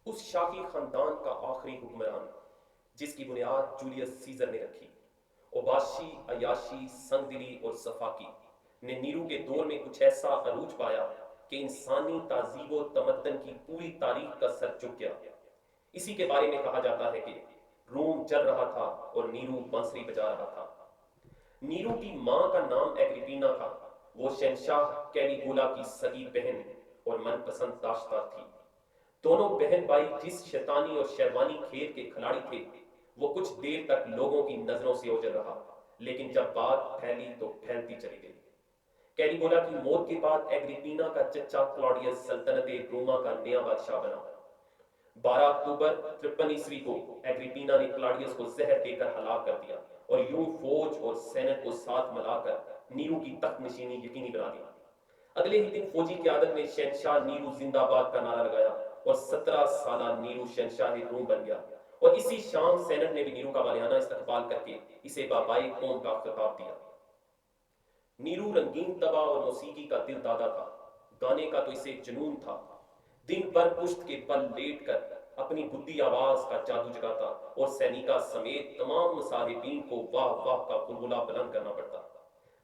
اس شاہی خاندان کا آخری حکمران جس کی بنیاد جولیس سیزر نے رکھی، اوباشی، عیاشی، سنگ دلی اور صفاکی نے نیرو کے دور میں کچھ ایسا عروج پایا کہ انسانی تہذیب و تمدن کی پوری تاریخ کا سر جھک گیا۔ اسی کے بارے میں کہا جاتا ہے کہ روم چل رہا تھا اور نیرو بانسری بجا رہا تھا۔ نیرو کی ماں کا نام ایگریپینا تھا۔ وہ شہنشاہ کیلیگولا کی سگی بہن اور من پسند داشتہ تھی۔ دونوں بہن بھائی جس شیطانی اور شیروانی کھیل کے کھلاڑی تھے، وہ کچھ دیر تک لوگوں کی نظروں سے اوجھل رہا، لیکن جب بات پھیلی تو پھیلتی چلی گئی۔ کیلیگولا کی موت کے بعد ایگریپینا کا چچا کلاڈیس سلطنت روما کا نیا بادشاہ بنا۔ 12 اکتوبر 53 عیسوی کو ایگریپینا نے کلاڈیس کو زہر دے کر ہلاک کر دیا اور یوں فوج اور سینٹ کو ساتھ ملا کر نیرو کی تخت نشینی یقینی بنا دی۔ اگلے ہی دن فوجی قیادت نے شہنشاہ نیرو زندہ باد کا نعرہ لگایا اور 17 سالہ نیرو شہنشاہ روم بن گیا، اور اسی شام سینٹ نے بھی نیرو کا والیانہ استقبال کر کے اسے بابائے قوم کا خطاب دیا۔ نیرو رنگین طبع اور موسیقی کا دل دادا تھا۔ گانے کا تو اسے جنون تھا۔ دن بھر پشت کے بل لیٹ کر اپنی بدھی آواز کا جادو جگاتا اور سینیکا سمیت تمام مصاحبین کو واہ واہ کا بلبلہ بلند کرنا پڑتا۔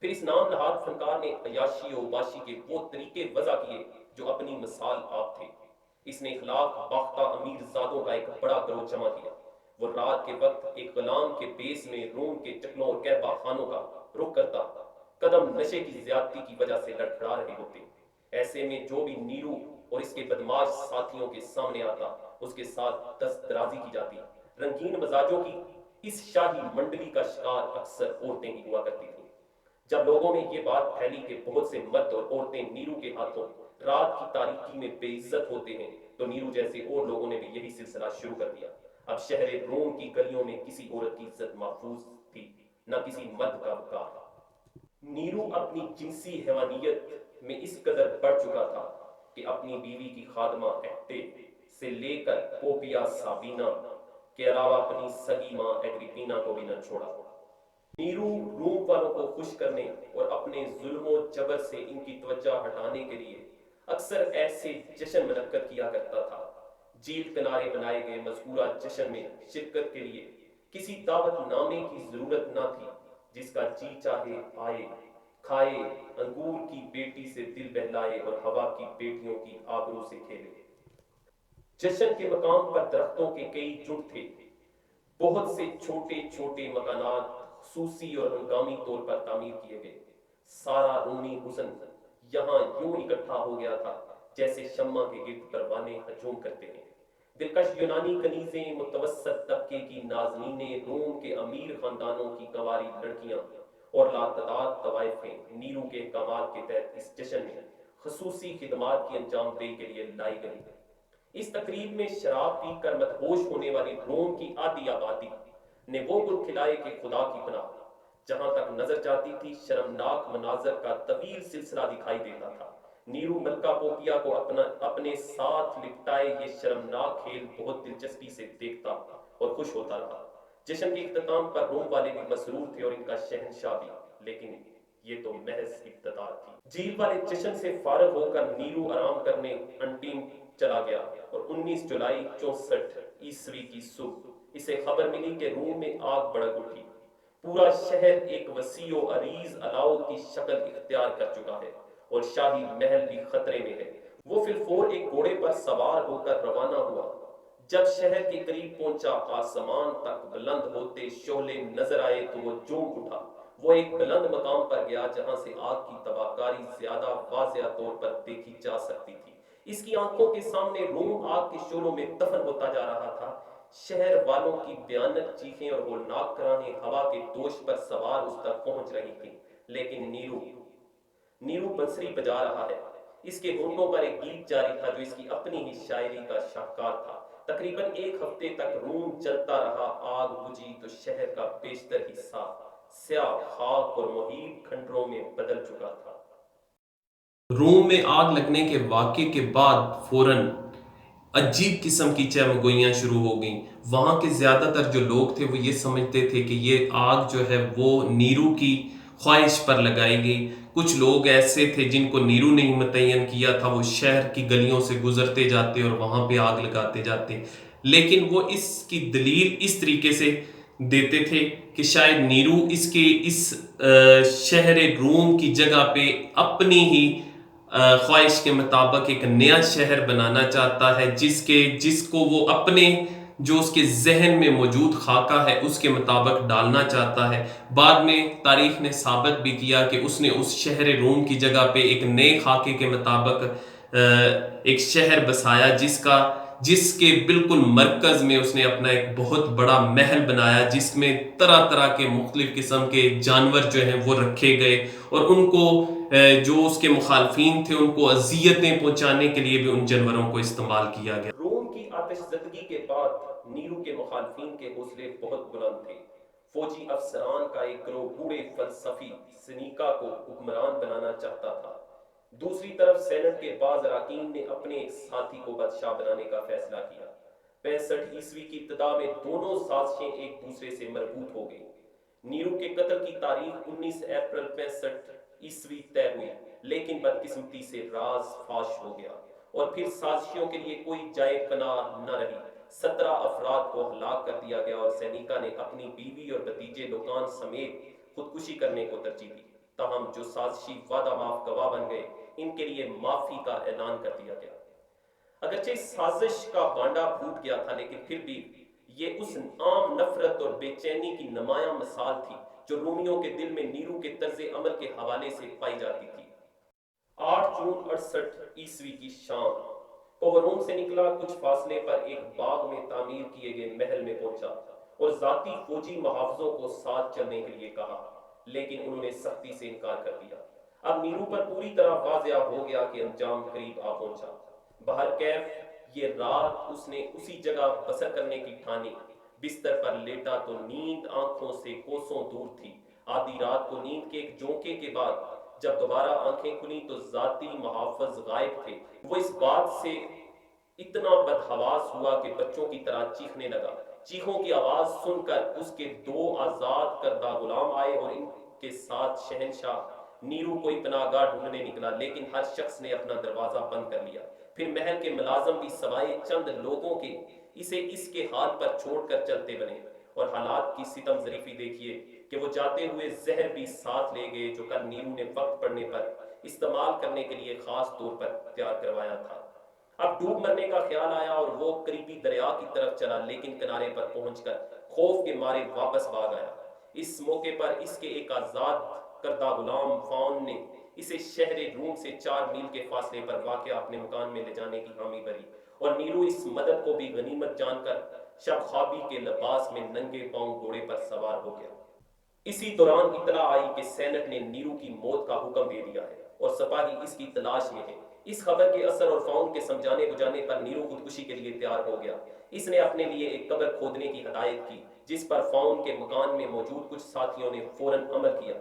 پھر اس نام نہاد فنکار نے عیاشی و اوباشی کے وہ طریقے وضع کیے جو اپنی مثال آپ تھے۔ اس نے اخلاق باختہ امیر زادوں کا ایک بڑا گروہ جمع کیا۔ وہ رات کے وقت ایک غلام کے بیس میں روم کے چکلوں اور کہبہ خانوں کا رخ کرتا، قدم نشے کی زیادتی کی وجہ سے لڑکھڑا رہے ہوتے۔ ایسے میں جو بھی نیرو اور اس کے بدماش ساتھیوں کے سامنے آتا، اس کے ساتھ دست درازی کی جاتی۔ رنگین مزاجوں کی اس شاہی منڈلی کا شکار اکثر عورتیں ہی ہوا کرتی تھیں۔ جب لوگوں میں یہ بات پھیلی کہ بہت سے مرد اور عورتیں نیرو کے ہاتھوں رات کی تاریکی میں بے عزت ہوتے ہیں، تو نیرو جیسے اور لوگوں نے بھی یہی سلسلہ شروع کر دیا۔ اب شہر روم کی گلیوں میں کسی عورت کی عزت محفوظ تھی، نہ کسی مرد کا وقار۔ نیرو اپنی جنسی حیوانیت میں اس قدر بڑھ چکا تھا کہ اپنی بیوی کی خادمہ ایکٹے سے لے کر پوپیا سابینا کے علاوہ اپنی سگی ماں ایگریپینا کو بھی نہ چھوڑا۔ نیرو روم والوں کو خوش کرنے اور اپنے ظلم و جبر سے ان کی توجہ ہٹانے کے لیے اکثر ایسے جشن منعقد کیا کرتا تھا۔ جھیل کنارے بنائے گئے مذکورہ جشن میں شرکت کے لیے کسی دعوت نامے کی ضرورت نہ تھی۔ جس کا جی چاہے آئے، کھائے، انگور کی بیٹی سے دل بہلائے اور ہوا کی بیٹیوں کی آبرو سے کھیلے۔ جشن کے مقام پر درختوں کے کئی جھنڈ تھے۔ بہت سے چھوٹے چھوٹے مکانات خصوصی اور ہنگامی طور پر تعمیر کیے گئے۔ سارا رومی حسن یہاں یوں اکٹھا ہو گیا تھا جیسے شمع کے گرد پروانے ہجوم کرتے ہیں۔ دلکش یونانی کنیزیں، متوسط طبقے کی نازنینیں، روم کے امیر خاندانوں کی کنواری لڑکیاں اور لاتعداد طوائفیں نیرو کے احکامات کے تحت اس جشن میں خصوصی خدمات کی انجام دہی کے لیے لائی گئی۔ اس تقریب میں شراب پی کر مدہوش ہونے والی روم کی آدھی آبادی نے وہ گل کھلائے کہ خدا کی پناہ۔ جہاں تک نظر جاتی تھی شرمناک مناظر کا طویل سلسلہ دکھائی دیتا تھا۔ نیرو ملکہ پوپیا کو اپنے ساتھ لپٹائے یہ شرمناک کھیل بہت دلچسپی سے دیکھتا اور خوش ہوتا رہا۔ جشن کے اختتام پر روم والے بھی مسرور تھے اور ان کا شہنشاہ بھی، لیکن یہ تو محض ابتدا تھی۔ جھیل والے جشن سے فارغ ہو کر نیرو آرام کرنے انٹیم چلا گیا اور 19 جولائی 64 عیسوی کی صبح اسے خبر ملی کہ روم میں آگ بھڑک اٹھی۔ پورا شہر ایک وسیع و عریض الاؤ کی شکل اختیار کر چکا ہے اور شاہی محل بھی خطرے میں ہے۔ وہ فی الفور ایک گھوڑے پر سوار ہو کر روانہ ہوا۔ جب شہر کے قریب پہنچا، آسمان تک بلند ہوتے شعلے نظر آئے تو وہ چونک اٹھا۔ وہ ایک بلند مقام پر گیا جہاں سے آگ کی تباہکاری زیادہ واضح طور پر دیکھی جا سکتی تھی۔ اس کی آنکھوں کے سامنے روم آگ کے شعلوں میں دفن ہوتا جا رہا تھا۔ شہر والوں کی بھیانک چیخیں اور ہولناک کراہیں ہوا کے دوش پر سوار اس تک پہنچ رہی تھیں، لیکن نیرو بنسری بجا رہا ہے۔ اس کے ہونٹوں پر ایک گیت جاری تھا جو اس کی اپنی ہی شاعری کا شاہکار تھا۔ تقریباً ایک ہفتے تک روم چلتا رہا۔ آگ بجھی تو شہر کا بیشتر حصہ سیاہ خاک اور مہیب کھنڈروں میں بدل چکا تھا۔ روم میں آگ لگنے کے واقعے کے بعد فوراً عجیب قسم کی چہمگوئیاں شروع ہو گئیں۔ وہاں کے زیادہ تر جو لوگ تھے وہ یہ سمجھتے تھے کہ یہ آگ جو ہے وہ نیرو کی خواہش پر لگائی گئی، کچھ لوگ ایسے تھے جن کو نیرو نے ہی متعین کیا تھا، وہ شہر کی گلیوں سے گزرتے جاتے اور وہاں پہ آگ لگاتے جاتے، لیکن وہ اس کی دلیل اس طریقے سے دیتے تھے کہ شاید نیرو اس شہر روم کی جگہ پہ اپنی ہی خواہش کے مطابق ایک نیا شہر بنانا چاہتا ہے، جس کو وہ اپنے جو اس کے ذہن میں موجود خاکہ ہے اس کے مطابق ڈالنا چاہتا ہے۔ بعد میں تاریخ نے ثابت بھی کیا کہ اس نے اس شہر روم کی جگہ پہ ایک نئے خاکے کے مطابق ایک شہر بسایا، جس کے بالکل مرکز میں اس نے اپنا ایک بہت بڑا محل بنایا، جس میں طرح طرح کے مختلف قسم کے جانور جو ہیں وہ رکھے گئے، اور ان کو جو اس کے مخالفین تھے ان کو اذیتیں پہنچانے کے لیے بھی ان جانوروں کو استعمال کیا گیا۔ روم کی آتش زدگی کے بعد نیرو کے مخالفین کے حوصلے بہت بلند تھے۔ فوجی افسران کا ایک گروہ بوڑھے فلسفی سینیکا کو حکمران بنانا چاہتا تھا۔ دوسری طرف سینٹ کے بعض اراکین نے اپنے ایک ساتھی کو بادشاہ بنانے کا فیصلہ کیا۔ 65 کی ابتدا میں دونوں سازشیں ایک دوسرے سے مربوط ہو گئیں۔ نیرو کے قتل کی تاریخ 19 اپریل 65 طے ہوئی، لیکن بدقسمتی سے راز فاش ہو گیا اور پھر سازشیوں کے لیے کوئی جائے پناہ نہ رہی۔ 17 افراد کو ہلاک کر دیا گیا اور سینیکا نے اپنی بیوی اور بھتیجے لوکان سمیت خودکشی کرنے کو ترجیح دی۔ تاہم جو سازشی وعدہ معاف گواہ بن گئے، ان کے لیے معافی کا اعلان کر دیا گیا۔ اگرچہ سازش کا بانڈا پھوٹ گیا تھا، لیکن پھر بھی یہ اس عام نفرت اور بے چینی کی نمایاں مثال تھی جو رومیوں کے دل میں نیرو کے طرز عمل کے حوالے سے پائی جاتی تھی۔ 8 جون 68 کی شام کو وہ روم سے نکلا، کچھ فاصلے پر ایک باغ میں تعمیر کیے گئے محل میں پہنچا اور ذاتی فوجی محافظوں کو ساتھ چلنے کے لیے کہا، لیکن انہوں نے سختی سے انکار کر دیا۔ اب نیرو پر پوری طرح واضح ہو گیا کہ انجام قریب آ پہنچا۔ بہرکیف یہ رات اس نے اسی جگہ بسر کرنے کی ٹھانی۔ بستر پر لیٹا تو نیند آنکھوں سے کوسوں دور تھی۔ آدھی رات کو نیند کے ایک جھونکے کے بعد جب دوبارہ آنکھیں کھلی تو ذاتی محافظ غائب تھے۔ وہ اس بات سے اتنا بدحواس ہوا کہ بچوں کی طرح چیخنے لگا۔ چیخوں کی آواز سن کر اس کے 2 آزاد کردہ غلام آئے اور ان کے ساتھ شہنشاہ نیرو کوئی پناہ گاہ ڈھونڈنے نکلا، لیکن ہر شخص نے اپنا دروازہ بند کر لیا۔ پھر محل کے ملازم بھی سوائے چند لوگوں کے اسے اس کے حال پر چھوڑ کر چلتے بنے، اور حالات کی ستم ظریفی دیکھیے کہ وہ جاتے ہوئے زہر بھی ساتھ لے گئے جو کل نیرو نے وقت پڑنے پر استعمال کرنے کے لیے خاص طور پر تیار کروایا تھا۔ اب ڈوب مرنے کا خیال آیا اور وہ قریبی دریا کی طرف چلا، لیکن کنارے پر پہنچ کر خوف کے مارے واپس بھاگ آیا۔ اس موقع پر اس کے ایک آزاد کردہ غلام فاؤن نے اسے شہر روم سے 4 میل کے فاصلے پر واقع اپنے مکان میں لے جانے کی حامی بھری، اور نیرو اس مدد کو بھی غنیمت جان کر شب خوابی کے لباس میں ننگے پاؤں گھوڑے پر سوار ہو گیا۔ اسی دوران اطلاع آئی کہ سینٹ نے نیرو کی موت کا حکم دے دیا ہے اور سپاہی اس کی تلاش میں ہے۔ اس خبر کے اثر اور فاؤن کے سمجھانے بجھانے پر نیرو خودکشی کے لیے تیار ہو گیا۔ اس نے اپنے لیے ایک قبر کھودنے کی ہدایت کی، جس پر فاؤن کے مکان میں موجود کچھ ساتھیوں نے فوراً عمل کیا۔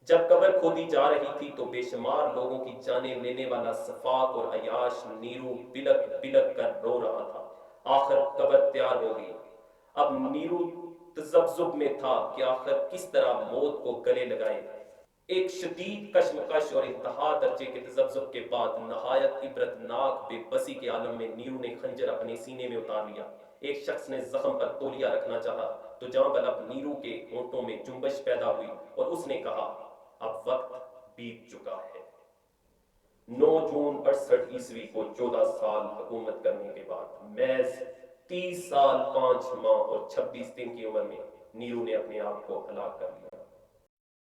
جب قبر کھودی جا رہی تھی تو بے شمار لوگوں کی جانیں لینے والا سفاک اور عیاش نیرو بلک بلک کر رو رہا تھا۔ آخر قبر تیار ہو گئی۔ اب نیرو تذبذب میں تھا کہ آخر کس طرح موت کو گلے لگائے۔ ایک شدید کشمکش اور انتہا درجے کے تذبذب کے بعد نہایت عبرتناک بے بسی کے عالم میں نیرو نے خنجر اپنے سینے میں اتار لیا۔ ایک شخص نے زخم پر تولیہ رکھنا چاہا تو جاں بلب نیرو کے ہونٹوں میں جنبش پیدا ہوئی اور اس نے کہا، اب وقت بیت چکا ہے۔ 9 جون 68 کو 14 سال حکومت کرنے کے بعد محض 30 سال 5 ماہ اور 26 دن کی عمر میں نیرو نے اپنے آپ کو ہلاک کر لیا۔